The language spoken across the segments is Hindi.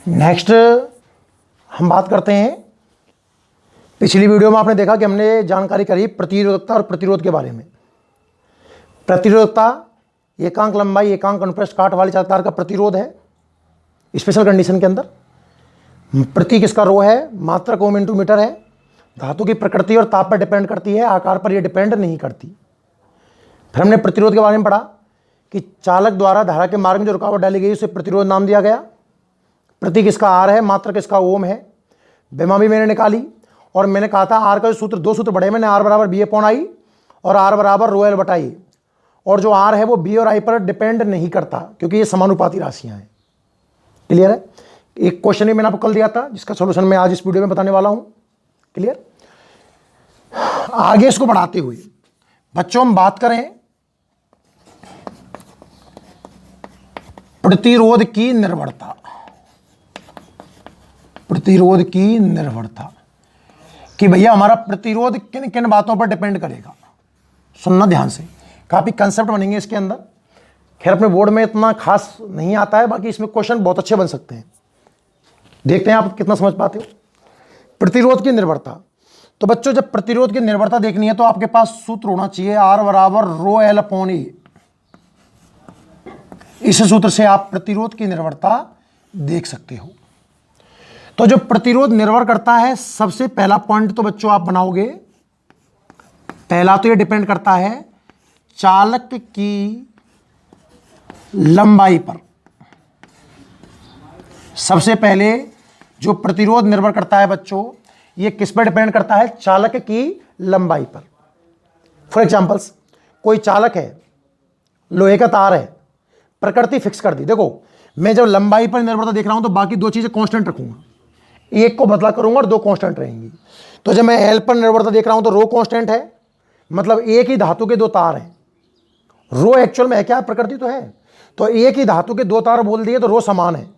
नेक्स्ट हम बात करते हैं, पिछली वीडियो में आपने देखा कि हमने जानकारी करी प्रतिरोधकता और प्रतिरोध के बारे में। प्रतिरोधकता एकांक लंबाई एकांक अनुप्रस्थ काट वाली चालक तार का प्रतिरोध है स्पेशल कंडीशन के अंदर। प्रतीक इसका रो है, मात्रक ओम इंटू मीटर है। धातु की प्रकृति और ताप पर डिपेंड करती है, आकार पर यह डिपेंड नहीं करती। फिर हमने प्रतिरोध के बारे में पढ़ा कि चालक द्वारा धारा के मार्ग में जो रुकावट डाली गई उसे प्रतिरोध नाम दिया गया। प्रतीक इसका आर है, मात्रक इसका ओम है। विमा भी मैंने निकाली और मैंने कहा था आर का जो सूत्र, दो सूत्र बढ़े मैंने, आर बराबर बी अपॉन आई और आर बराबर रो एल बटा आई। और जो आर है वो बी और आई पर डिपेंड नहीं करता क्योंकि ये समानुपाती राशियां हैं। क्लियर है? एक क्वेश्चन ही मैंने आपको कल दिया था जिसका सोल्यूशन मैं आज इस वीडियो में बताने वाला हूं। क्लियर? आगे इसको बढ़ाते हुए बच्चों हम बात करें प्रतिरोध की निर्भरता। प्रतिरोध की निर्भरता कि भैया हमारा प्रतिरोध किन किन बातों पर डिपेंड करेगा। सुनना ध्यान से, काफी कंसेप्ट बनेंगे इसके अंदर। खैर अपने बोर्ड में इतना खास नहीं आता है, बाकी इसमें क्वेश्चन बहुत अच्छे बन सकते हैं। देखते हैं आप कितना समझ पाते हो। प्रतिरोध की निर्भरता, तो बच्चों जब प्रतिरोध की निर्भरता देखनी है तो आपके पास सूत्र होना चाहिए आर बराबर रो एल अपॉन ए। इस सूत्र से आप प्रतिरोध की निर्भरता देख सकते हो। तो जो प्रतिरोध निर्भर करता है, सबसे पहला पॉइंट तो बच्चों आप बनाओगे, पहला तो ये डिपेंड करता है चालक की लंबाई पर। सबसे पहले जो प्रतिरोध निर्भर करता है बच्चों, ये किस पर डिपेंड करता है? चालक की लंबाई पर। फॉर एग्जांपल्स, कोई चालक है, लोहे का तार है, प्रकृति फिक्स कर दी। देखो मैं जब लंबाई पर निर्भरता देख रहा हूं तो बाकी दो चीजें कांस्टेंट रखूंगा, एक को बदला करूंगा और दो कांस्टेंट रहेंगी। तो जब मैं एल पर निर्भरता देख रहा हूं तो रो कांस्टेंट है, मतलब एक ही धातु के दो तार हैं। रो एक्चुअल में है क्या? प्रकृति तो है। तो एक ही धातु के दो तार बोल दिए तो रो समान है।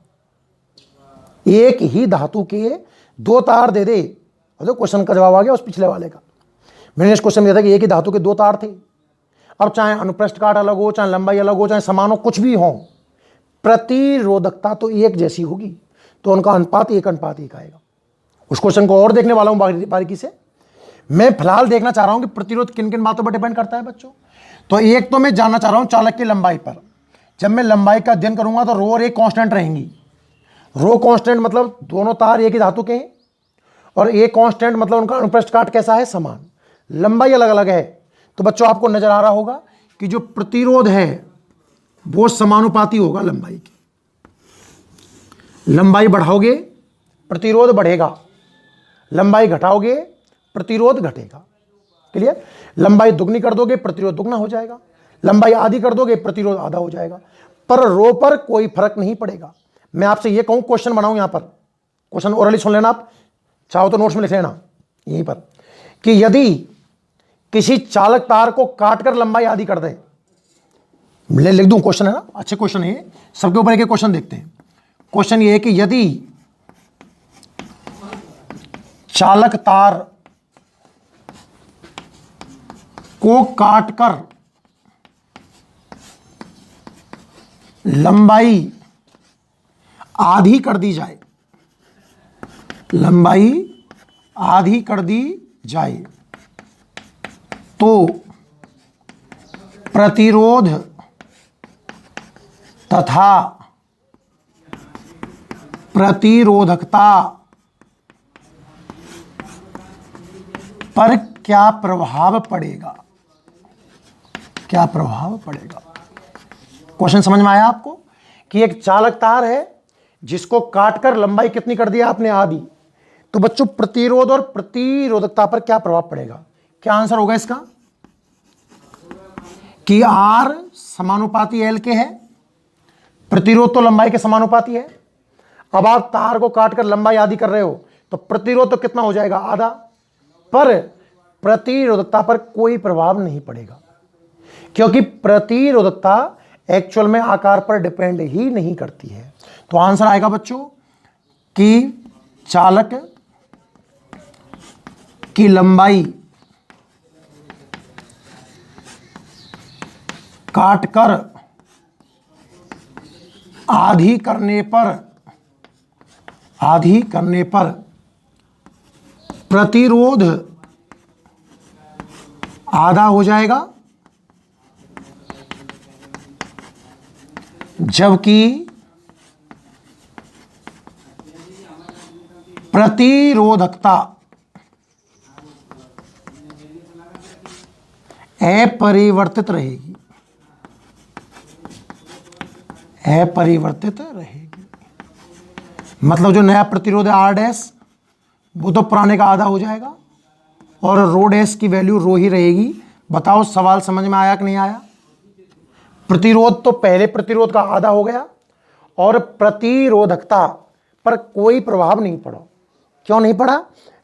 एक ही धातु के दो तार दे दे, तो क्वेश्चन का जवाब आ गया उस पिछले वाले का। मैंने इस क्वेश्चन में दिया था कि एक ही धातु के दो तार थे। अब चाहे अनुप्रस्थ काट अलग हो, चाहे लंबाई अलग हो, चाहे समान हो, कुछ भी हो, प्रतिरोधकता तो एक जैसी होगी, तो उनका अनुपात एक आएगा। उस क्वेश्चन को और देखने वाला हूं बारीकी से। मैं फिलहाल देखना चाह रहा हूं कि प्रतिरोध किन किन बातों पर डिपेंड करता है बच्चों। तो एक तो मैं जानना चाह रहा हूं चालक की लंबाई पर। जब मैं लंबाई का अध्ययन करूंगा तो रो और एक कांस्टेंट रहेंगी। रो कांस्टेंट मतलब दोनों तार एक ही धातु के हैं, और एक कांस्टेंट मतलब उनका अनुप्रस्थ काट कैसा है? समान। लंबाई अलग अलग है, तो बच्चों आपको नजर आ रहा होगा कि जो प्रतिरोध है वो समानुपाती होगा लंबाई की। लंबाई बढ़ाओगे प्रतिरोध बढ़ेगा, लंबाई घटाओगे प्रतिरोध घटेगा। क्लियर? लंबाई दुगनी कर दोगे प्रतिरोध दुगना हो जाएगा, लंबाई आधी कर दोगे प्रतिरोध आधा हो जाएगा। पर रो पर कोई फर्क नहीं पड़ेगा। मैं आपसे यह कहूं, क्वेश्चन बनाऊं यहां पर, क्वेश्चन ओरली सुन लेना, आप चाहो तो नोट्स में लिख लेना यहीं पर, कि यदि किसी चालक तार को काटकर लंबाई आधी कर दे, लिख दूं क्वेश्चन है ना, अच्छे क्वेश्चन है, सबके ऊपर एक क्वेश्चन देखते हैं। क्वेश्चन ये है कि यदि चालक तार को काटकर लंबाई आधी कर दी जाए, लंबाई आधी कर दी जाए, तो प्रतिरोध तथा प्रतिरोधकता पर क्या प्रभाव पड़ेगा? क्या प्रभाव पड़ेगा? क्वेश्चन समझ में आया आपको? कि एक चालक तार है जिसको काटकर लंबाई कितनी कर दिया आपने? आधी। तो बच्चों प्रतिरोध और प्रतिरोधकता पर क्या प्रभाव पड़ेगा? क्या आंसर होगा इसका? कि आर समानुपाती एल के है, प्रतिरोध तो लंबाई के समानुपाती है। अब आप तार को काटकर लंबाई आधी कर रहे हो तो प्रतिरोध तो कितना हो जाएगा? आधा। पर प्रतिरोधकता पर कोई प्रभाव नहीं पड़ेगा, क्योंकि प्रतिरोधकता एक्चुअल में आकार पर डिपेंड ही नहीं करती है। तो आंसर आएगा बच्चों कि चालक की लंबाई काटकर आधी करने पर आधी करने पर प्रतिरोध आधा हो जाएगा, जबकि प्रतिरोधकता अपरिवर्तित रहेगी, अपरिवर्तित रहेगी। मतलब जो नया प्रतिरोध है आर डैश, वो तो पुराने का आधा हो जाएगा और रो डैश की वैल्यू रो ही रहेगी। बताओ सवाल समझ में आया कि नहीं आया? प्रतिरोध तो पहले प्रतिरोध का आधा हो गया और प्रतिरोधकता पर कोई प्रभाव नहीं पड़ा। क्यों नहीं पड़ा?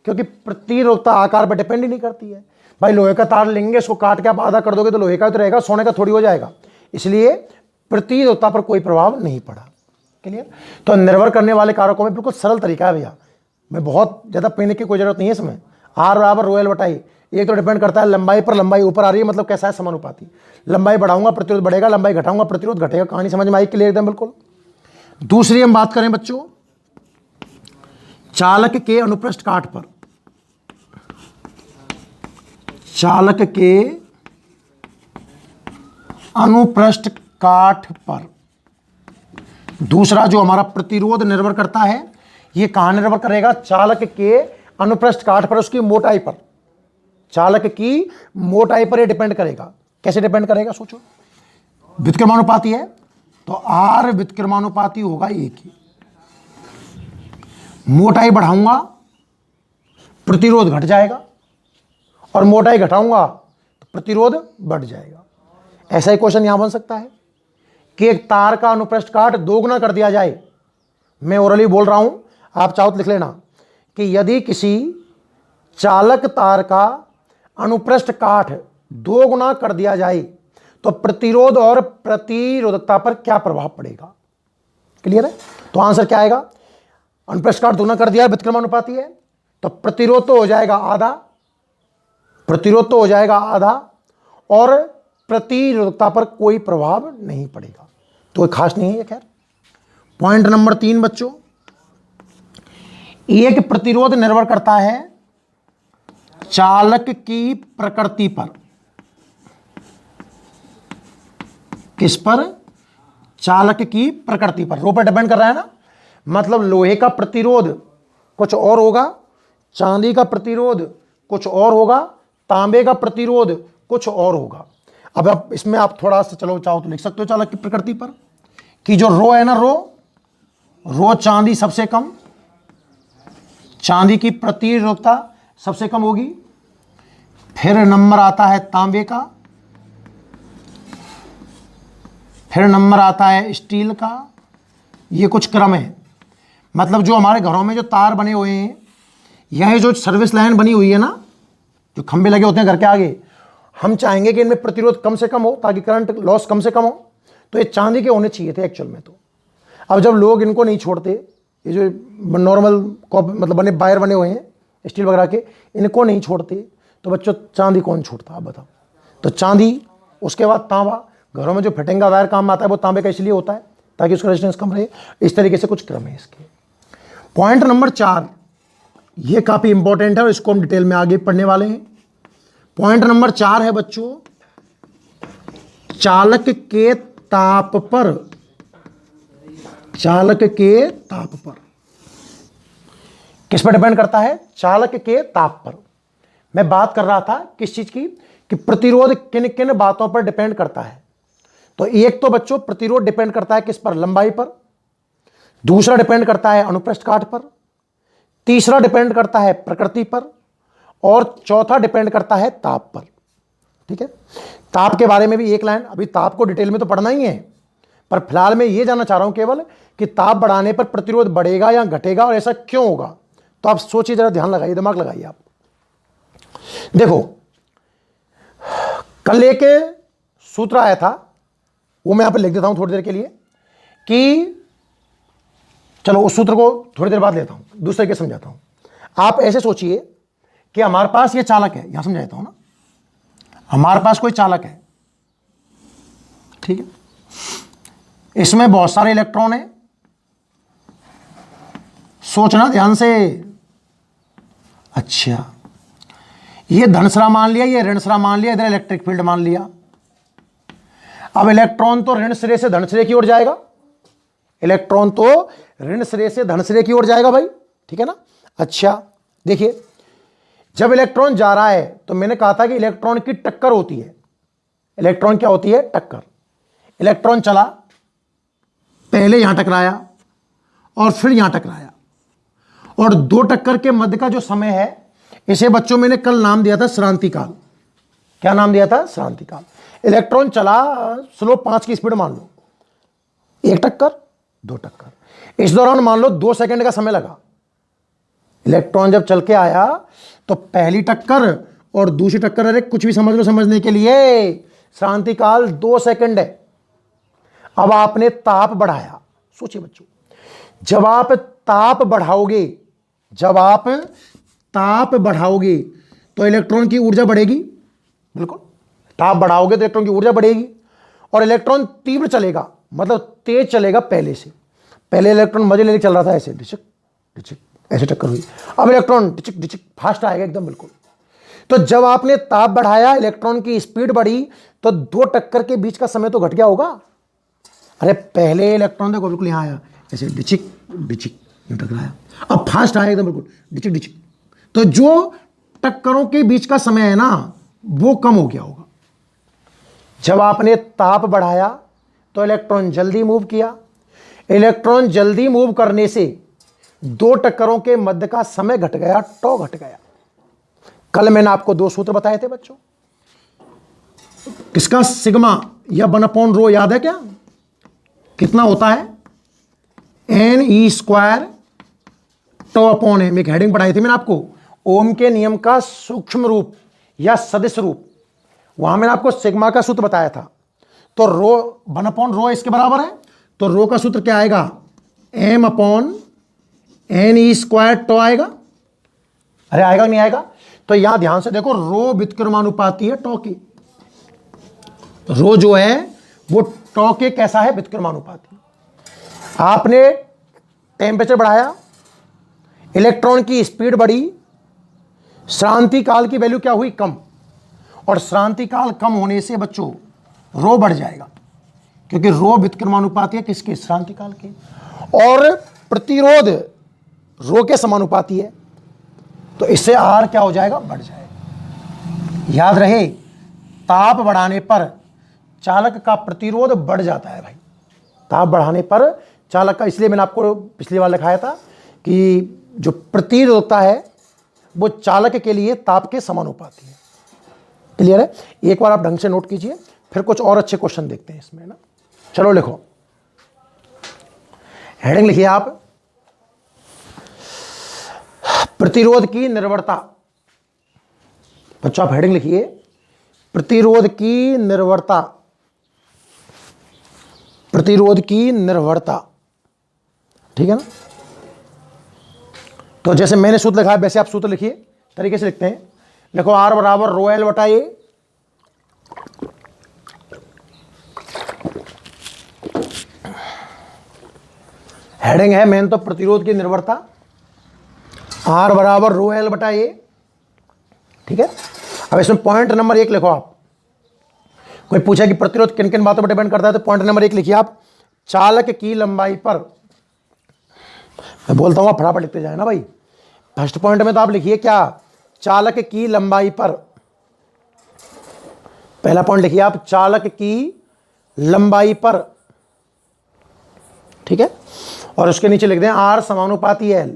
क्योंकि प्रतिरोधकता आकार पर डिपेंड ही नहीं करती है। भाई लोहे का तार लेंगे, इसको काट के आप आधा कर दोगे तो लोहे का तो रहेगा, सोने का थोड़ी हो जाएगा। इसलिए प्रतिरोधकता पर कोई प्रभाव नहीं पड़ा। क्लियर? तो निर्भर करने वाले कारकों में बिल्कुल सरल तरीका है भैया, मैं बहुत ज़्यादा पढ़ने की कोई जरूरत नहीं है इसमें। आर बराबर रो एल बटाई, एक तो डिपेंड करता है लंबाई पर, लंबाई ऊपर आ रही है मतलब कैसा है, समानुपाती। लंबाई बढ़ाऊंगा प्रतिरोध बढ़ेगा, लंबाई घटाऊंगा प्रतिरोध घटेगा। कहानी समझ में आई? क्लियर एकदम बिल्कुल। दूसरी हम बात करें बच्चों, चालक के अनुप्रस्थ काट पर, चालक के अनुप्रस्थ काट पर दूसरा जो हमारा प्रतिरोध निर्भर करता है, ये कहां निर्भर करेगा? चालक के अनुप्रस्थ काट पर, उसकी मोटाई पर। चालक की मोटाई पर ये डिपेंड करेगा। कैसे डिपेंड करेगा? सोचो, व्युत्क्रमानुपाती है तो आर व्युत्क्रमानुपाती होगा एक ही। मोटाई बढ़ाऊंगा प्रतिरोध घट जाएगा और मोटाई घटाऊंगा तो प्रतिरोध बढ़ जाएगा। ऐसा ही क्वेश्चन यहां बन सकता है कि एक तार का अनुप्रस्थ काट दोगुना कर दिया जाए। मैं ओरली बोल रहा हूं, आप चाहो तो लिख लेना कि यदि किसी चालक तार का अनुप्रस्थ काट दोगुना कर दिया जाए तो प्रतिरोध और प्रतिरोधकता पर क्या प्रभाव पड़ेगा। क्लियर है? तो आंसर क्या आएगा? अनुप्रस्थ काट दोगुना कर दिया है, व्युत्क्रमानुपाती है, तो प्रतिरोध तो हो जाएगा आधा, प्रतिरोध तो हो जाएगा आधा और प्रतिरोधकता पर कोई प्रभाव नहीं पड़ेगा। तो खास नहीं है ये। खैर, पॉइंट नंबर 3 बच्चों, एक प्रतिरोध निर्भर करता है चालक की प्रकृति पर। किस पर? चालक की प्रकृति पर। रो पर डिपेंड कर रहा है ना। मतलब लोहे का प्रतिरोध कुछ और होगा, चांदी का प्रतिरोध कुछ और होगा, तांबे का प्रतिरोध कुछ और होगा। अब आप इसमें आप थोड़ा सा चलो चाहो तो लिख सकते हो चालक की प्रकृति पर कि जो रो है ना, रो चांदी सबसे कम, चांदी की प्रतिरोधकता सबसे कम होगी। फिर नंबर आता है तांबे का, फिर नंबर आता है स्टील का। ये कुछ क्रम है। मतलब जो हमारे घरों में जो तार बने हुए हैं, यह जो सर्विस लाइन बनी हुई है ना, जो खंभे लगे होते हैं घर के आगे, हम चाहेंगे कि इनमें प्रतिरोध कम से कम हो ताकि करंट लॉस कम से कम हो। तो ये चांदी के होने चाहिए थे एक्चुअल में। तो अब जब लोग इनको नहीं छोड़ते, ये जो नॉर्मल मतलब बने वायर बने हुए हैं स्टील वगैरह के, इनको नहीं छोड़ते, तो बच्चों चांदी कौन छोड़ता? आप बताओ। तो चांदी, उसके बाद तांबा। घरों में जो फिटिंग का वायर काम आता है वो तांबे का इसलिए होता है ताकि उसका रेजिस्टेंस कम रहे। इस तरीके से कुछ क्रम है इसके। पॉइंट नंबर 4, ये काफ़ी इंपॉर्टेंट है और इसको हम डिटेल में आगे पढ़ने वाले हैं। पॉइंट नंबर 4 है बच्चों, चालक के ताप पर, चालक के ताप पर। किस पर डिपेंड करता है? चालक के ताप पर। मैं बात कर रहा था किस चीज की, कि प्रतिरोध किन किन बातों पर डिपेंड करता है। तो एक तो बच्चों प्रतिरोध डिपेंड करता है किस पर? लंबाई पर। दूसरा डिपेंड करता है अनुप्रस्थ काट पर। तीसरा डिपेंड करता है प्रकृति पर और चौथा डिपेंड करता है ताप पर। ठीक है? ताप के बारे में भी एक लाइन, अभी ताप को डिटेल में तो पढ़ना ही है, पर फिलहाल मैं ये जानना चाह रहा हूं केवल कि ताप बढ़ाने पर प्रतिरोध बढ़ेगा या घटेगा और ऐसा क्यों होगा। तो आप सोचिए, जरा ध्यान लगाइए, दिमाग लगाइए आप। देखो, कल लेके सूत्र आया था, वो मैं यहां पर लिख देता हूं थोड़ी देर के लिए, कि चलो उस सूत्र को थोड़ी देर बाद लेता हूं, दूसरे के समझाता हूं। आप ऐसे सोचिए कि हमारे पास ये चालक है, यहां समझाता हूं ना। हमारे पास कोई चालक है, ठीक है, इसमें बहुत सारे इलेक्ट्रॉन है, सोचना ध्यान से। अच्छा, ये धनसरा मान लिया, ये ऋणसरा मान लिया, इधर इलेक्ट्रिक फील्ड मान लिया। अब इलेक्ट्रॉन तो ऋण सिरे से धन सिरे की ओर जाएगा, इलेक्ट्रॉन तो ऋण सिरे से धन सिरे की ओर जाएगा भाई, ठीक है ना। अच्छा देखिए, जब इलेक्ट्रॉन जा रहा है तो मैंने कहा था कि इलेक्ट्रॉन की टक्कर होती है। इलेक्ट्रॉन क्या होती है? टक्कर। इलेक्ट्रॉन चला, पहले यहां टकराया और फिर यहां टकराया, और दो टक्कर के मध्य का जो समय है, इसे बच्चों मैंने कल नाम दिया था श्रांति काल। क्या नाम दिया था? श्रांति काल। इलेक्ट्रॉन चला स्लो 5 की स्पीड मान लो, एक टक्कर, दो टक्कर, इस दौरान मान लो 2 सेकंड का समय लगा। इलेक्ट्रॉन जब चल के आया तो पहली टक्कर और दूसरी टक्कर, अरे कुछ भी समझ लो समझने के लिए, श्रांति काल 2 सेकंड है। अब आपने ताप बढ़ाया, सोचिए बच्चों, जब आप ताप बढ़ाओगे, जब आप ताप बढ़ाओगे तो इलेक्ट्रॉन की ऊर्जा बढ़ेगी, बिल्कुल। ताप बढ़ाओगे तो इलेक्ट्रॉन की ऊर्जा बढ़ेगी, और इलेक्ट्रॉन तीव्र चलेगा, मतलब तेज चलेगा पहले से। पहले इलेक्ट्रॉन मजे लेके चल रहा था ऐसे, डिचिक डिचिक, ऐसे टक्कर हुई। अब इलेक्ट्रॉन डिचिक डिचिक फास्ट आएगा एकदम, बिल्कुल। तो जब आपने ताप बढ़ाया, इलेक्ट्रॉन की स्पीड बढ़ी, तो 2 टक्कर के बीच का समय तो घट गया होगा। अरे पहले इलेक्ट्रॉन देखो बिल्कुल यहां आया ऐसे, डिचिक डिचिक, यूं टकराया, अब फास्ट आया एकदम बिल्कुल, डिचिक डिचिक। तो जो टक्करों के बीच का समय है ना, वो कम हो गया होगा। जब आपने ताप बढ़ाया तो इलेक्ट्रॉन जल्दी मूव किया, इलेक्ट्रॉन जल्दी मूव करने से 2 टक्करों के मध्य का समय घट गया, टॉ घट गया। कल मैंने आपको 2 सूत्र बताए थे बच्चों, किसका? सिग्मा या 1/ρ, याद है क्या? कितना होता है? ne² τ/m। एक हेडिंग पढ़ाई थी मैंने आपको, ओम के नियम का सूक्ष्म रूप या सदिश रूप, वहां मैंने आपको सिग्मा का सूत्र बताया था। तो रो 1/ρ इसके बराबर है, तो रो का सूत्र क्या आएगा? m/ne² τ आएगा। अरे आएगा नहीं आएगा? तो यहां ध्यान से देखो, रो व्युत्क्रमानुपाती है टॉ की। रो जो है वो टॉ के कैसा है? व्युत्क्रमानुपाती। आपने टेम्परेचर बढ़ाया, इलेक्ट्रॉन की स्पीड बढ़ी, श्रांति काल की वैल्यू क्या हुई? कम। और श्रांति काल कम होने से बच्चों रो बढ़ जाएगा, क्योंकि रो व्युत्क्रमानुपाती है किसके? श्रांति काल के। और प्रतिरोध रो के समानुपाती है, तो इससे आर क्या हो जाएगा? बढ़ जाएगा। याद रहे, ताप बढ़ाने पर चालक का प्रतिरोध बढ़ जाता है भाई। ताप बढ़ाने पर चालक का, इसलिए मैंने आपको पिछली बार लिखाया था कि जो प्रतिरोध होता है वो चालक के लिए ताप के समानुपाती है। क्लियर है? एक बार आप ढंग से नोट कीजिए, फिर कुछ और अच्छे क्वेश्चन देखते हैं इसमें ना। चलो लिखो, हेडिंग लिखिए आप, प्रतिरोध की निर्भरता। बच्चों आप हेडिंग लिखिए, प्रतिरोध की निर्भरता, प्रतिरोध की निर्भरता, ठीक है ना। तो जैसे मैंने सूत्र लिखा है वैसे आप सूत्र लिखिए, तरीके से लिखते हैं। देखो R बराबर ρl/A, हेडिंग है मेन तो प्रतिरोध की निर्भरता, R बराबर ρl/A, ठीक है। अब इसमें पॉइंट नंबर 1 लिखो आप। कोई पूछा कि प्रतिरोध किन किन बातों पर डिपेंड करता है, तो पॉइंट नंबर 1 लिखिए आप, चालक की लंबाई पर। मैं बोलता हूँ आप फटाफट लिखते जाए ना भाई। फर्स्ट पॉइंट में तो आप लिखिए क्या? चालक की लंबाई पर। पहला पॉइंट लिखिए आप, चालक की लंबाई पर, ठीक है। और उसके नीचे लिख दें R समानुपाती L।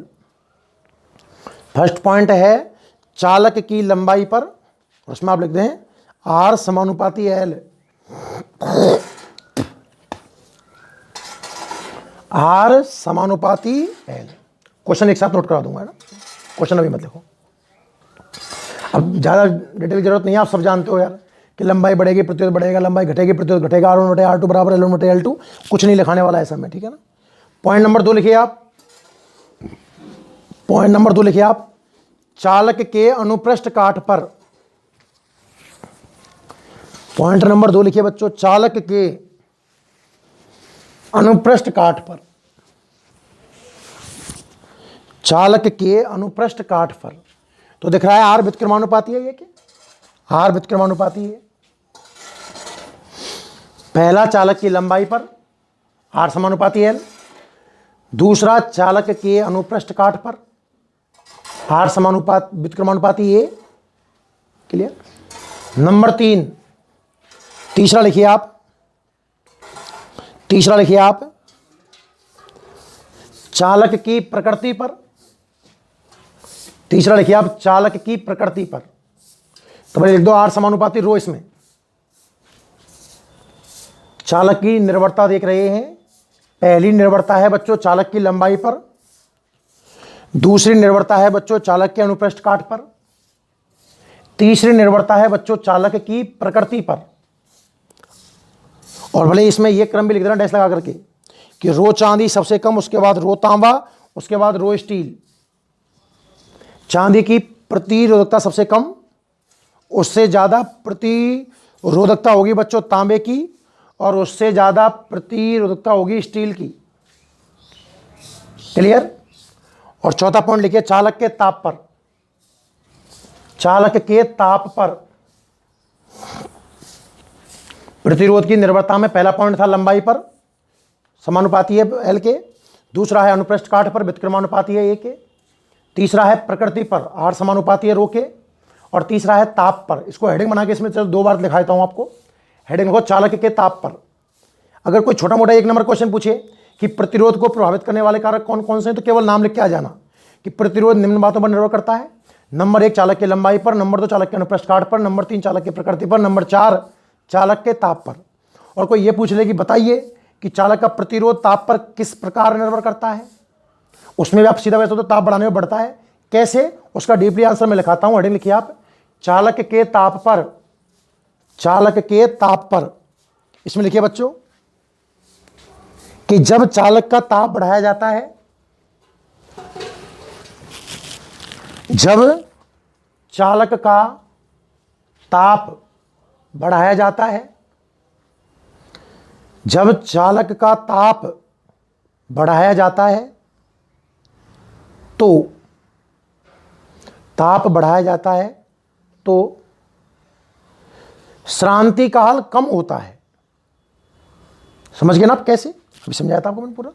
फर्स्ट पॉइंट है चालक की लंबाई पर, उसमें आप लिख दें R समानुपाती L। R समानुपाती L। क्वेश्चन एक साथ नोट करा दूंगा ना, क्वेश्चन अभी मत लिखो। अब ज़्यादा डिटेल की जरूरत नहीं है, आप सब जानते हो यार कि लंबाई बढ़ेगी प्रतिरोध बढ़ेगा, लंबाई घटेगी प्रतिरोध घटेगा, R1/R2 बराबर L1/L2। कुछ नहीं लिखाने वाला है सब में, ठीक है ना। पॉइंट नंबर 2 लिखिए आप, पॉइंट नंबर 2 लिखिए आप, चालक के अनुप्रस्थ काट पर। पॉइंट नंबर 2 लिखिए बच्चों, चालक के अनुप्रस्थ काट पर। चालक के अनुप्रस्थ काटफल, तो दिख रहा है आर व्युत्क्रमानुपाती है, ये क्या आर व्युत्क्रमानुपाती है। पहला चालक की लंबाई पर आर समानुपाती एल, दूसरा चालक के अनुप्रस्थ काट पर आर समानुपात व्युत्क्रमानुपाती ए। क्लियर। नंबर 3, तीसरा लिखिए आप चालक की प्रकृति पर, तीसरा लिखिए आप चालक की प्रकृति पर, तो भाई लिख दो आर समानुपाती रो। इसमें चालक की निर्भरता देख रहे हैं। पहली निर्भरता है बच्चों चालक की लंबाई पर, दूसरी निर्भरता है बच्चों चालक के अनुप्रस्थ काट पर, तीसरी निर्भरता है बच्चों चालक की प्रकृति पर। और भले इसमें यह क्रम भी लिख देना डैश लगा करके कि रो चांदी सबसे कम, उसके बाद रो तांबा, उसके बाद रो स्टील। चांदी की प्रतिरोधकता सबसे कम, उससे ज़्यादा प्रतिरोधकता होगी बच्चों तांबे की, और उससे ज़्यादा प्रतिरोधकता होगी स्टील की। क्लियर। और चौथा पॉइंट लिखिए चालक के ताप पर, चालक के ताप पर प्रतिरोध की निर्भरता में पहला पॉइंट था लंबाई पर समानुपाती है एल के, दूसरा है अनुप्रस्थ काट पर व्युत्क्रमानुपाती है ए के, तीसरा है प्रकृति पर आर समानुपाती है रो के, और तीसरा है ताप पर। इसको हेडिंग बना के इसमें चलो 2 बार दिखा देता हूं आपको। हेडिंग को चालक के ताप पर। अगर कोई छोटा मोटा 1 नंबर क्वेश्चन पूछे कि प्रतिरोध को प्रभावित करने वाले कारक कौन कौन से हैं, तो केवल नाम लिख के आ जाना कि प्रतिरोध निम्न बातों पर निर्भर करता है। नंबर 1 चालक की लंबाई पर, नंबर 2 चालक के अनुप्रस्थ काट पर, नंबर 3 चालक की प्रकृति पर, नंबर 4 चालक के ताप पर। और कोई ये पूछ ले कि बताइए कि चालक का प्रतिरोध ताप पर किस प्रकार निर्भर करता है, उसमें भी आप सीधा वैसे तो ताप बढ़ाने में बढ़ता है, कैसे, उसका डीपली आंसर मैं लिखाता हूं। हेडिंग लिखिए आप चालक के ताप पर, चालक के ताप पर। इसमें लिखिए बच्चों कि जब चालक का ताप बढ़ाया जाता है, जब चालक का ताप बढ़ाया जाता है, जब चालक का ताप बढ़ाया जाता है तो ताप बढ़ाया जाता है तो श्रांति काल कम होता है। समझ गए ना आप कैसे? अभी समझाया था आपको मैंने पूरा।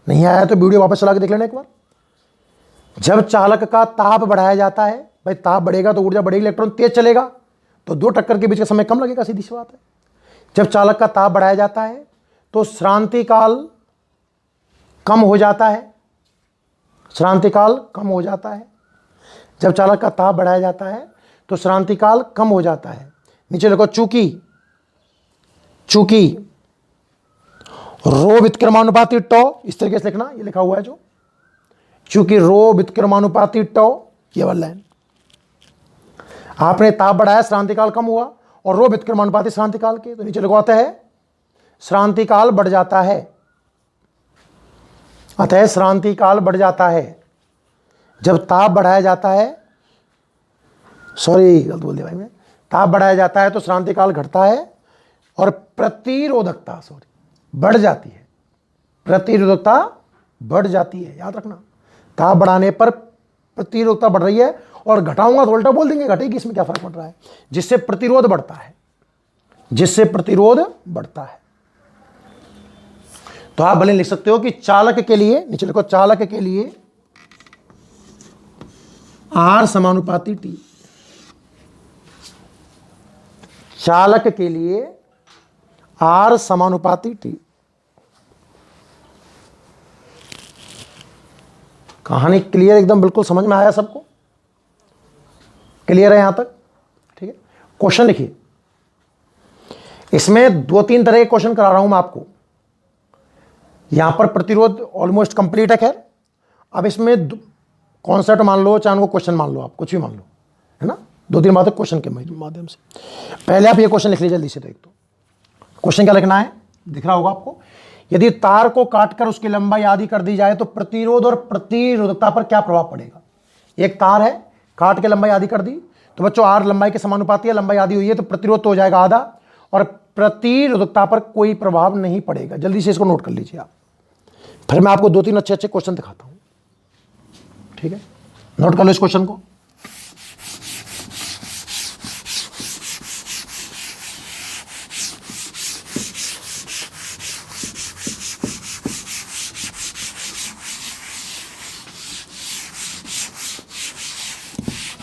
नहीं आया तो वीडियो वापस चला के देख लेना एक बार। जब चालक का ताप बढ़ाया जाता है, भाई ताप बढ़ेगा तो ऊर्जा बढ़ेगी, इलेक्ट्रॉन तेज चलेगा तो 2 टक्कर के बीच का समय कम लगेगा, सीधी सी बात है। जब चालक का ताप बढ़ाया जाता है तो श्रांति काल कम हो जाता है, श्रांति काल कम हो जाता है। जब चालक का ताप बढ़ाया जाता है तो श्रांति काल कम हो जाता है। नीचे लिखो चूंकि, चूंकि रो व्युत्क्रमानुपाती टॉ, इस तरीके से लिखना, ये लिखा हुआ है जो, चूंकि रो व्युत्क्रमानुपाती टॉ, केवल लाइन। आपने ताप बढ़ाया, श्रांति काल कम हुआ, और रो व्युत्क्रमानुपाती श्रांति काल के, तो नीचे लिखवाते है श्रांति काल बढ़ जाता है, अतः श्रांति काल बढ़ जाता है। जब ताप बढ़ाया जाता है, सॉरी गलत बोल दिया भाई मैं, ताप बढ़ाया जाता है तो श्रांति काल घटता है और प्रतिरोधकता बढ़ जाती है, प्रतिरोधकता बढ़ जाती है। याद रखना, ताप बढ़ाने पर प्रतिरोधकता बढ़ रही है, और घटाऊंगा तो उल्टा बोल देंगे घटेगी, इसमें क्या फर्क पड़ रहा है, जिससे प्रतिरोध बढ़ता है, जिससे प्रतिरोध बढ़ता है। तो आप भले लिख सकते हो कि चालक के लिए, नीचे लिखो चालक के लिए आर समानुपाती टी, चालक के लिए आर समानुपाती टी। कहानी क्लियर, एकदम बिल्कुल समझ में आया सबको? क्लियर है यहां तक? ठीक है। क्वेश्चन लिखिए, इसमें 2-3 तरह के क्वेश्चन करा रहा हूं मैं आपको। यहां पर प्रतिरोध ऑलमोस्ट कंप्लीट है। खैर अब इसमें कॉन्सेप्ट मान लो, चाहे उनको क्वेश्चन मान लो, आप कुछ भी मान लो, है ना। 2-3 बातें क्वेश्चन के माध्यम से। पहले आप ये क्वेश्चन लिख लीजिए जल्दी से। देख, तो क्वेश्चन क्या लिखना है, दिख रहा होगा आपको। यदि तार को काटकर उसकी लंबाई आधी कर दी जाए तो प्रतिरोध और प्रतिरोधकता पर क्या प्रभाव पड़ेगा। एक तार है, काट के लंबाई आधी कर दी, तो बच्चों आर लंबाई के समानुपाती है, लंबाई आधी हुई है तो प्रतिरोध तो हो जाएगा आधा, और प्रतिरोधकता पर कोई प्रभाव नहीं पड़ेगा। जल्दी से इसको नोट कर लीजिए आप, फिर मैं आपको 2-3 अच्छे क्वेश्चन दिखाता हूं। ठीक है, नोट कर लो इस क्वेश्चन को।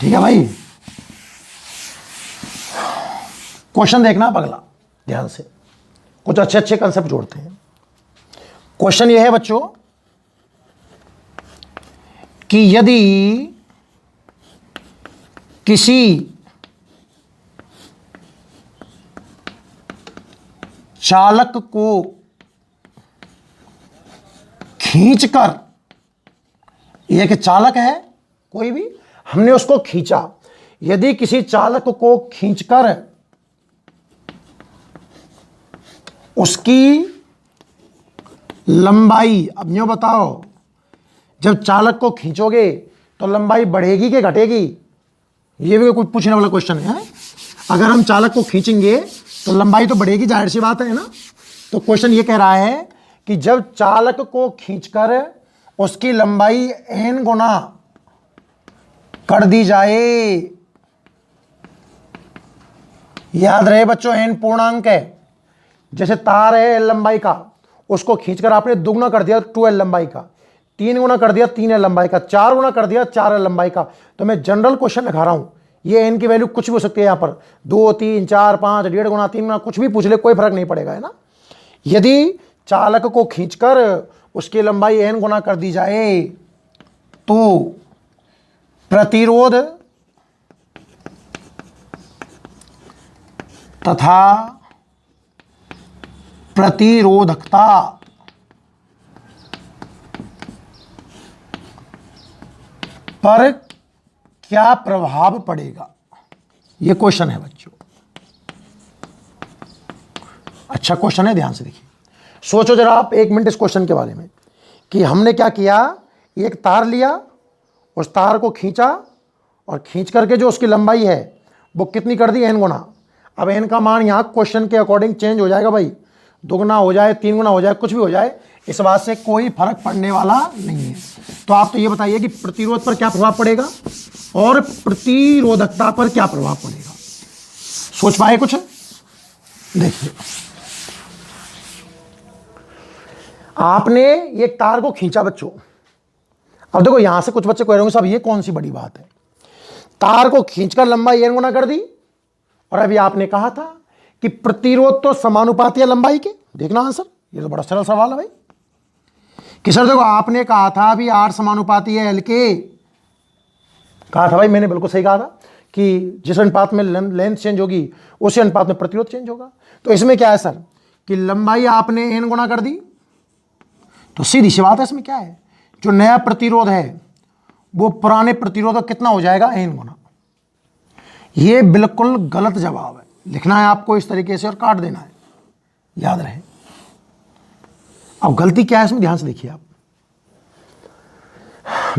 ठीक है भाई, क्वेश्चन देखना आप अगला ध्यान से, कुछ अच्छे अच्छे कंसेप्ट जोड़ते हैं। क्वेश्चन यह है बच्चों कि यदि किसी चालक को खींचकर, यह कि चालक है कोई भी, हमने उसको खींचा, यदि किसी चालक को खींचकर उसकी लंबाई, अब यूं बताओ, जब चालक को खींचोगे तो लंबाई बढ़ेगी कि घटेगी? ये भी कुछ पूछने वाला क्वेश्चन है। अगर हम चालक को खींचेंगे तो लंबाई तो बढ़ेगी, जाहिर सी बात है ना। तो क्वेश्चन ये कह रहा है कि जब चालक को खींचकर उसकी लंबाई n गुना कर दी जाए, याद रहे बच्चों n पूर्णांक है, जैसे तार है l लंबाई का, उसको खींचकर आपने दुगुना कर दिया 2l लंबाई का, 3 गुना कर दिया 3l लंबाई का, 4 गुना कर दिया 4l लंबाई का। तो मैं जनरल क्वेश्चन लिखा रहा हूं, ये n की वैल्यू कुछ भी हो सकती है, यहां पर 2 3 4 5 1.5 गुना 3 गुना कुछ भी पूछ ले, कोई फर्क नहीं पड़ेगा, है ना। यदि चालक को खींचकर उसकी लंबाई n गुना कर दी जाए तो प्रतिरोध तथा प्रतिरोधकता पर क्या प्रभाव पड़ेगा, यह क्वेश्चन है बच्चों। अच्छा क्वेश्चन है, ध्यान से देखिए, सोचो जरा आप 1 मिनट इस क्वेश्चन के बारे में कि हमने क्या किया, एक तार लिया, उस तार को खींचा और खींच करके जो उसकी लंबाई है वो कितनी कर दी, n गुना। अब n का मान यहाँ क्वेश्चन के अकॉर्डिंग चेंज हो जाएगा भाई, 2 गुना हो जाए 3 गुना हो जाए कुछ भी हो जाए, इस बात से कोई फर्क पड़ने वाला नहीं है। तो आप तो ये बताइए कि प्रतिरोध पर क्या प्रभाव पड़ेगा और प्रतिरोधकता पर क्या प्रभाव पड़ेगा, सोच पाए कुछ? देखिए, आपने एक तार को खींचा बच्चों, अब देखो यहां से कुछ बच्चे कह रहे होंगे साहब ये कौन सी बड़ी बात है, तार को खींचकर लंबाई n गुना कर दी, और अभी आपने कहा था कि प्रतिरोध तो समानुपाती है लंबाई के। देखना आंसर, ये तो बड़ा सरल सवाल है भाई कि सर देखो आपने कहा था अभी R समानुपाती है L के, कहा था भाई, मैंने बिल्कुल सही कहा था कि जिस अनुपात में लेंथ चेंज होगी उसी अनुपात में प्रतिरोध चेंज होगा। तो इसमें क्या है सर कि लंबाई आपने n गुना कर दी, तो सीधी सी बात है, इसमें क्या है, जो नया प्रतिरोध है वो पुराने प्रतिरोध का कितना हो जाएगा, n गुना। ये बिल्कुल गलत जवाब है, लिखना है आपको इस तरीके से और काट देना है, याद रहे। अब गलती क्या है इसमें, ध्यान से देखिए आप,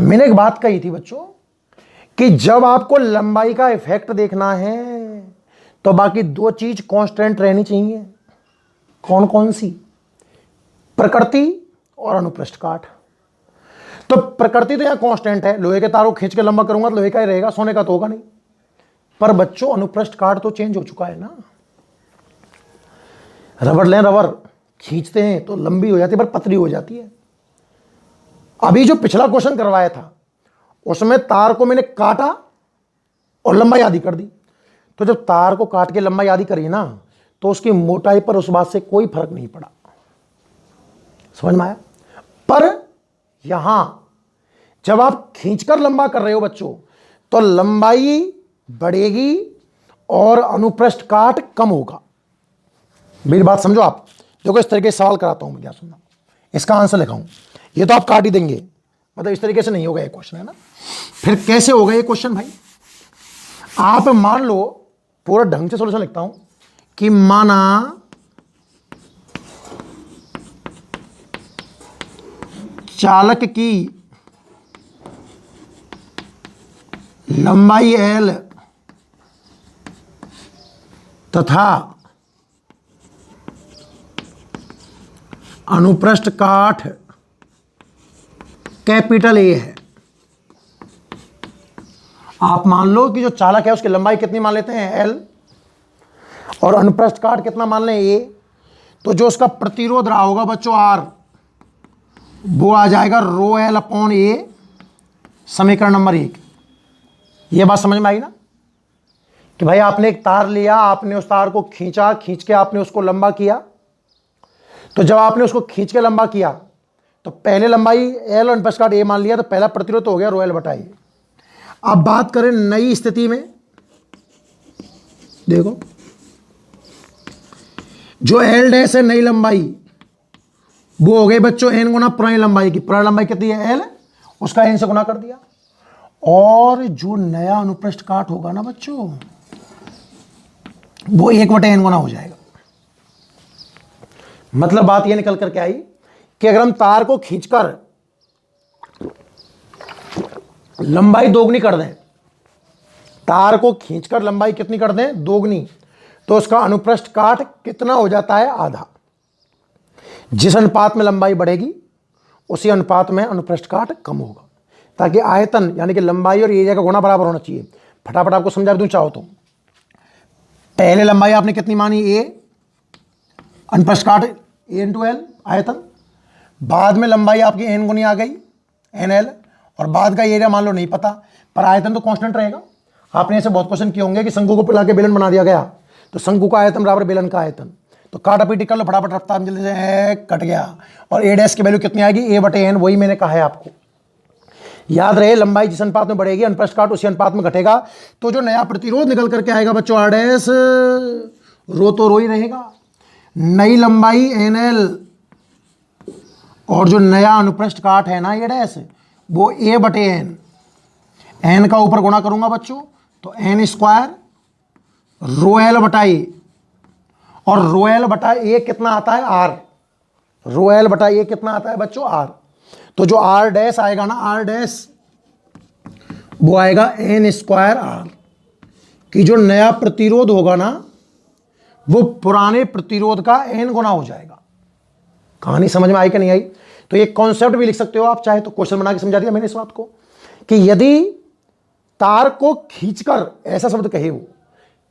मैंने एक बात कही थी बच्चों कि जब आपको लंबाई का इफेक्ट देखना है तो बाकी 2 चीज कांस्टेंट रहनी चाहिए। कौन कौन सी? प्रकृति और अनुप्रस्थ काट। तो प्रकृति तो यहां कांस्टेंट है, लोहे के तार को खींच के लंबा करूंगा तो लोहे का ही रहेगा, सोने का तो होगा नहीं। पर बच्चों अनुप्रस्थ काट तो चेंज हो चुका है ना, रबड़ लें, रबड़ खींचते हैं तो लंबी हो जाती है पर पतली हो जाती है। अभी जो पिछला क्वेश्चन करवाया था उसमें तार को मैंने काटा और लंबाई आधी कर दी, तो जब तार को काट के लंबाई आधी करी ना तो उसकी मोटाई पर उस बात से कोई फर्क नहीं पड़ा, समझ में आया। पर यहां जब आप खींचकर लंबा कर रहे हो बच्चों तो लंबाई बढ़ेगी और अनुप्रस्थ काट कम होगा। मेरी बात समझो आप, देखो इस तरीके से सवाल कराता हूं मैं, क्या सुनना, इसका आंसर लिखाऊं, ये तो आप काट ही देंगे, मतलब इस तरीके से नहीं होगा ये क्वेश्चन, है ना। फिर कैसे होगा ये क्वेश्चन भाई, आप मान लो, पूरा ढंग से सॉल्यूशन लिखता हूं कि माना चालक की लंबाई L तथा अनुप्रस्थ काठ कैपिटल A है, आप मान लो कि जो चालक है उसकी लंबाई कितनी मान लेते हैं L, और अनुप्रस्थ काट कितना मान लें A, तो जो उसका प्रतिरोध रहा होगा बच्चों R, वो आ जाएगा ρL/A, समीकरण नंबर 1। ये बात समझ में आई ना कि भाई आपने एक तार लिया, आपने उस तार को खींचा, खींच के आपने उसको लंबा किया। तो जब आपने उसको खींच के लंबा किया तो पहले लंबाई L और अनुप्रस्थ काट A मान लिया, तो पहला प्रतिरोध तो हो गया ρL/A। अब बात करें नई स्थिति में, देखो जो L डैश है नई लंबाई, वो हो गई बच्चों n गुना पुरानी लंबाई की। पुरानी लंबाई कितनी है L, उसका n से गुना कर दिया। और जो नया अनुप्रस्थ काट होगा ना बच्चों, वो 1/n गुना हो जाएगा। मतलब बात ये निकल करके आई कि अगर हम तार को खींचकर लंबाई दोगुनी कर दें, तार को खींचकर लंबाई कितनी कर दें, दोगुनी, तो उसका अनुप्रस्थ काट कितना हो जाता है, आधा। जिस अनुपात में लंबाई बढ़ेगी उसी अनुपात में अनुप्रस्थ काट कम होगा, ताकि आयतन यानी कि लंबाई और एरिया का गुणा बराबर होना चाहिए। फटाफट आपको समझा दूं चाहो तो। पहले लंबाई आपने कितनी मानी A, अनुप्रस्थ काट A × L आयतन। बाद में लंबाई आपकी n गुनी आ गई NL, और बाद का एरिया मान लो नहीं पता, पर आयतन तो कांस्टेंट रहेगा। आपने ऐसे बहुत क्वेश्चन किए होंगे कि शंकु को पिला के बेलन बना दिया गया, तो शंकु का आयतन बराबर बेलन का आयतन। तो काटा पीटी कर लो फटाफट, रफ्तार में जल्दी से कट गया। और A डैश की वैल्यू कितनी आएगी, A/n। वही मैंने कहा है आपको, याद रहे लंबाई जिस अनुपात में बढ़ेगी अनुप्रस्थ काट उसी अनुपात में घटेगा। तो जो नया प्रतिरोध निकल करके आएगा बच्चों R डैश, रो तो रो ही रहेगा, नई लंबाई NL, और जो नया अनुप्रस्थ काट है ना A डैश, वो A/n। n का ऊपर गुणा करूंगा बच्चों तो n² ρL/A, और ρL/A कितना आता है, R। ρL/A कितना आता है बच्चों, R। तो जो R डैश आएगा ना, R डैश, वो आएगा n² R, कि जो नया प्रतिरोध होगा ना वो पुराने प्रतिरोध का n गुना हो जाएगा। कहानी समझ में आई कि नहीं आई? तो ये कॉन्सेप्ट भी लिख सकते हो आप, चाहे तो क्वेश्चन बना के समझा दिया मैंने इस बात को, कि यदि तार को खींचकर, ऐसा शब्द कहे वो,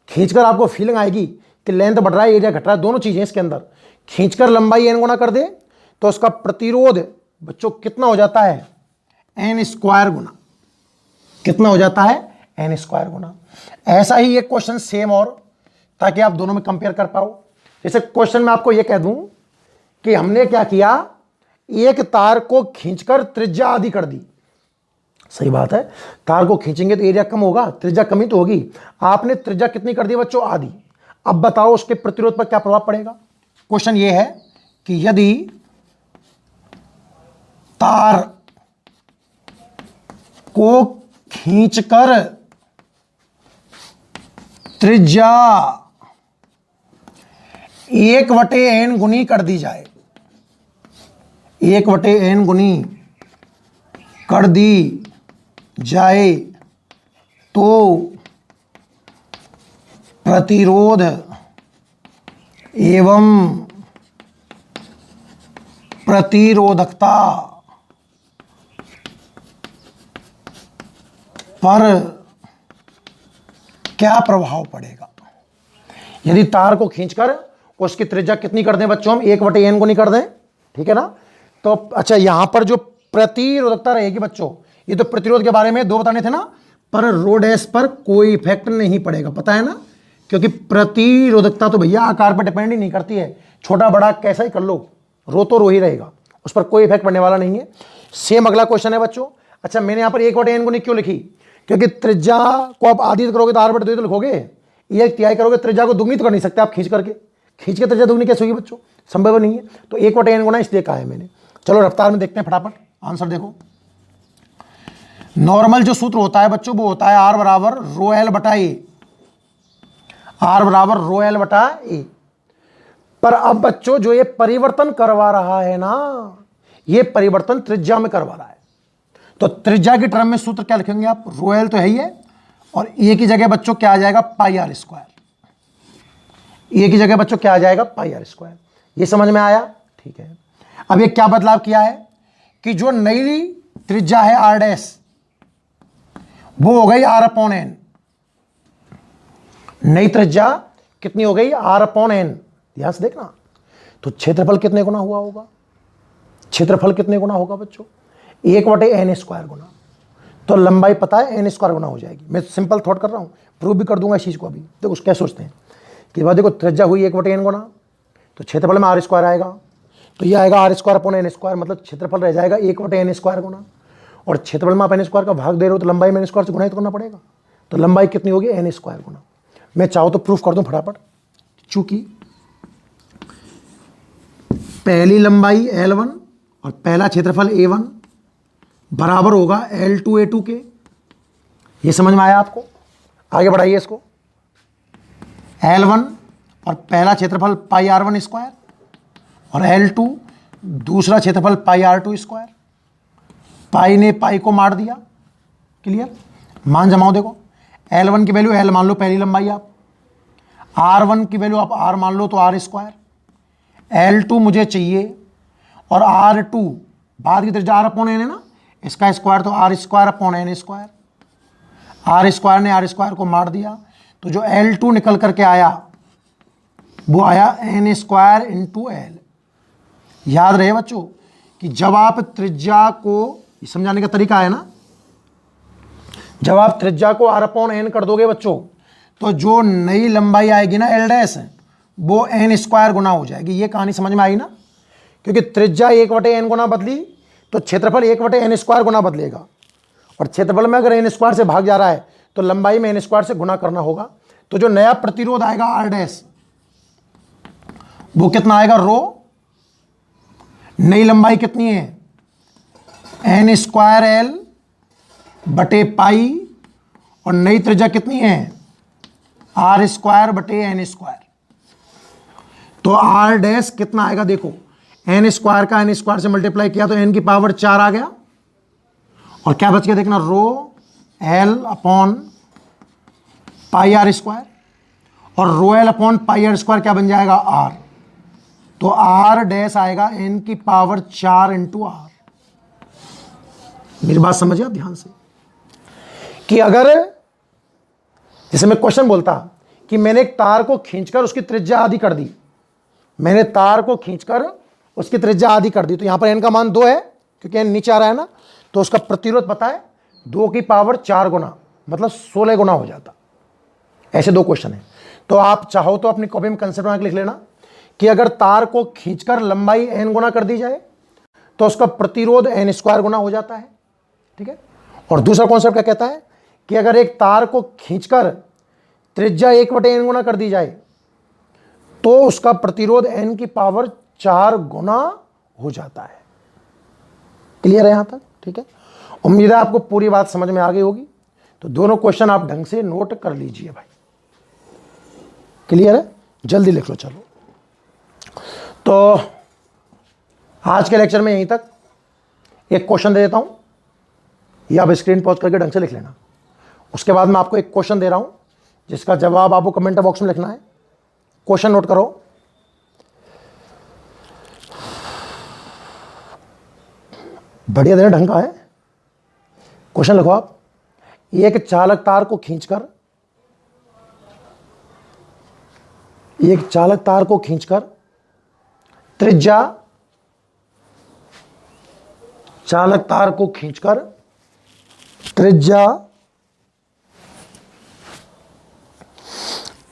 खींचकर आपको फीलिंग आएगी कि लेंथ बढ़ रहा है, एरिया घट रहा है, दोनों चीजें इसके अंदर, खींचकर लंबाई n गुना कर दे तो उसका प्रतिरोध बच्चों कितना हो जाता है, n² गुना। कितना हो जाता है, n² गुना। ऐसा ही एक क्वेश्चन सेम, और ताकि आप दोनों में कंपेयर कर पाओ। जैसे क्वेश्चन में आपको यह कह दूं कि हमने क्या किया, एक तार को खींचकर त्रिज्या आधी कर दी। सही बात है, तार को खींचेंगे तो एरिया कम होगा, त्रिज्या कमी तो होगी। आपने त्रिज्या कितनी कर दी बच्चों, आधी। अब बताओ उसके प्रतिरोध पर क्या प्रभाव पड़ेगा। क्वेश्चन ये है कि यदि तार को खींचकर त्रिज्या 1/n गुनी कर दी जाए, 1/n गुनी कर दी जाए, तो प्रतिरोध एवं प्रतिरोधकता पर क्या प्रभाव पड़ेगा। यदि तार को खींचकर उसकी त्रिज्या कितनी कर दें बच्चों, हम 1/n गुनी कर दें, ठीक है ना। तो अच्छा, यहां पर जो प्रतिरोधकता रहेगी बच्चों, ये तो प्रतिरोध के बारे में दो बताने थे ना, पर रो डैश पर कोई इफेक्ट नहीं पड़ेगा, पता है ना, क्योंकि प्रतिरोधकता तो भैया आकार पर डिपेंड ही नहीं करती है, छोटा बड़ा कैसा ही कर लो, रो तो रो ही रहेगा, उस पर कोई इफेक्ट पड़ने वाला नहीं है। सेम अगला क्वेश्चन है बच्चों। अच्छा, मैंने यहां पर 1/n गुनी क्यों लिखी, क्योंकि त्रिज्या को आप आधी करोगे तो R/2 तो लिखोगे, 1/3 करोगे, त्रिज्या को दुगनी तो कर नहीं सकते आप, खींच के त्रिज्या दुगनी कैसे होगी बच्चों, संभव नहीं है। तो 1/n गुना इसलिए कहा है मैंने। चलो रफ्तार में देखते हैं फटाफट आंसर। देखो, नॉर्मल जो सूत्र होता है बच्चों वो होता है R बराबर ρL/A, R बराबर ρL/A। पर अब बच्चों जो ये परिवर्तन करवा रहा है ना, ये परिवर्तन त्रिज्या में करवा रहा है, तो त्रिज्या की टर्म में सूत्र क्या लिखेंगे आप, ρL तो है ही है, और A की जगह बच्चों क्या आ जाएगा, πr²। A की जगह बच्चों क्या आ जाएगा, πr²। ये समझ में आया, ठीक है। अब ये क्या बदलाव किया है कि जो नई त्रिज्या है R डैश, वो हो गई R अपॉन एन। नई त्रिज्या कितनी हो गई? R upon N. ध्यान से देखना, तो क्षेत्रफल कितने गुना हुआ होगा? क्षेत्रफल कितने गुना होगा बच्चों? 1/n² गुना। तो लंबाई पता है n² गुना हो जाएगी। मैं सिंपल थॉट कर रहा हूं, प्रूव भी कर दूंगा इस चीज को अभी। देखो क्या सोचते हैं कि भाई देखो त्रिज्या हुई 1/n गुना, तो क्षेत्रफल में R² आएगा, तो ये आएगा R² अपॉन n², मतलब क्षेत्रफल रह जाएगा 1/n² गुना। और क्षेत्रफल में आप n² का भाग दे रहे हो तो लंबाई में n² से गुणा ही तो करना पड़ेगा। तो लंबाई कितनी होगी? n² गुना। मैं चाहूँ तो प्रूफ कर दूं फटाफट। चूंकि पहली लंबाई L1 और पहला क्षेत्रफल A1 बराबर होगा L2 A2 के। ये समझ में आया आपको? आगे बढ़ाइए इसको। L1 और पहला क्षेत्रफल पाई R1² और L2 दूसरा क्षेत्रफल पाई R2²। पाई ने पाई को मार दिया। क्लियर? मान जमाओ। देखो L1 की वैल्यू L मान लो, पहली लंबाई आप। R1 की वैल्यू आप R मान लो, तो R²। L2 मुझे चाहिए और R2 बाद की त्रिज्या R अपॉन एन है ना, इसका स्क्वायर, तो R² अपॉन n²। R² ने R² को मार दिया, तो जो L2 निकल करके आया वो आया n² इंटू एल। याद रहे बच्चों कि जब आप त्रिज्या को, समझाने का तरीका है ना, जब आप त्रिज्या को R अपॉन एन कर दोगे बच्चों, तो जो नई लंबाई आएगी ना L' वो n² गुना हो जाएगी। ये कहानी समझ में आई ना? क्योंकि त्रिज्या 1/n गुना बदली तो क्षेत्रफल 1/n² गुना बदलेगा, और क्षेत्रफल में अगर n² से भाग जा रहा है तो लंबाई में n² से गुना करना होगा। तो जो नया प्रतिरोध आएगा R' वो कितना आएगा? रो। नई लंबाई कितनी है? n² L बटे पाई, और नई त्रिज्या कितनी है? R² बटे n²। तो R' कितना आएगा? देखो n² का n² से मल्टीप्लाई किया तो n की पावर 4 आ गया, और क्या बच गया देखना, रो L अपॉन पाई R², और रो L अपॉन पाई R² क्या बन जाएगा? R। तो R' आएगा n की पावर 4 इंटू R। मेरी बात समझिए आप ध्यान से, कि अगर जैसे मैं क्वेश्चन बोलता कि मैंने एक तार को खींचकर उसकी त्रिज्या आधी कर दी, मैंने तार को खींचकर उसकी त्रिज्या आधी कर दी, तो यहां पर n का मान 2 है क्योंकि n नीचे आ रहा है ना, तो उसका प्रतिरोध पता है 2 की पावर 4 गुना, मतलब 16 गुना हो जाता। ऐसे 2 क्वेश्चन है। तो आप चाहो तो अपनी कॉपी में कंसेप्ट बना के लिख लेना कि अगर तार को खींचकर लंबाई n गुना कर दी जाए तो उसका प्रतिरोध n² गुना हो जाता है। ठीक है? और दूसरा कॉन्सेप्ट क्या कहता है कि अगर एक तार को खींचकर त्रिज्या 1/n गुना कर दी जाए तो उसका प्रतिरोध n की पावर 4 गुना हो जाता है। क्लियर है यहां तक? ठीक है, उम्मीद है आपको पूरी बात समझ में आ गई होगी। तो दोनों क्वेश्चन आप ढंग से नोट कर लीजिए भाई। क्लियर है? जल्दी लिख लो। चलो, तो आज के लेक्चर में यहीं तक। एक क्वेश्चन दे देता हूं, ये आप स्क्रीन पॉज करके ढंग से लिख लेना। उसके बाद मैं आपको एक क्वेश्चन दे रहा हूं जिसका जवाब आपको कमेंट बॉक्स में लिखना है। क्वेश्चन नोट करो। बढ़िया देना, ढंग का है। क्वेश्चन लिखो आप। एक चालक तार को खींचकर त्रिज्या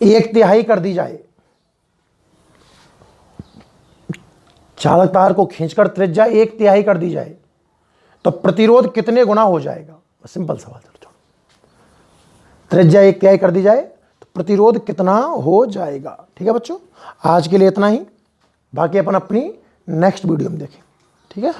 एक तिहाई कर दी जाए। चालक तार को खींचकर त्रिज्या 1/3 कर दी जाए तो प्रतिरोध कितने गुना हो जाएगा? सिंपल सवाल है। त्रिज्या 1/3 कर दी जाए तो प्रतिरोध कितना हो जाएगा? ठीक है बच्चों, आज के लिए इतना ही। बाकी अपन अपनी नेक्स्ट वीडियो में देखें। ठीक है।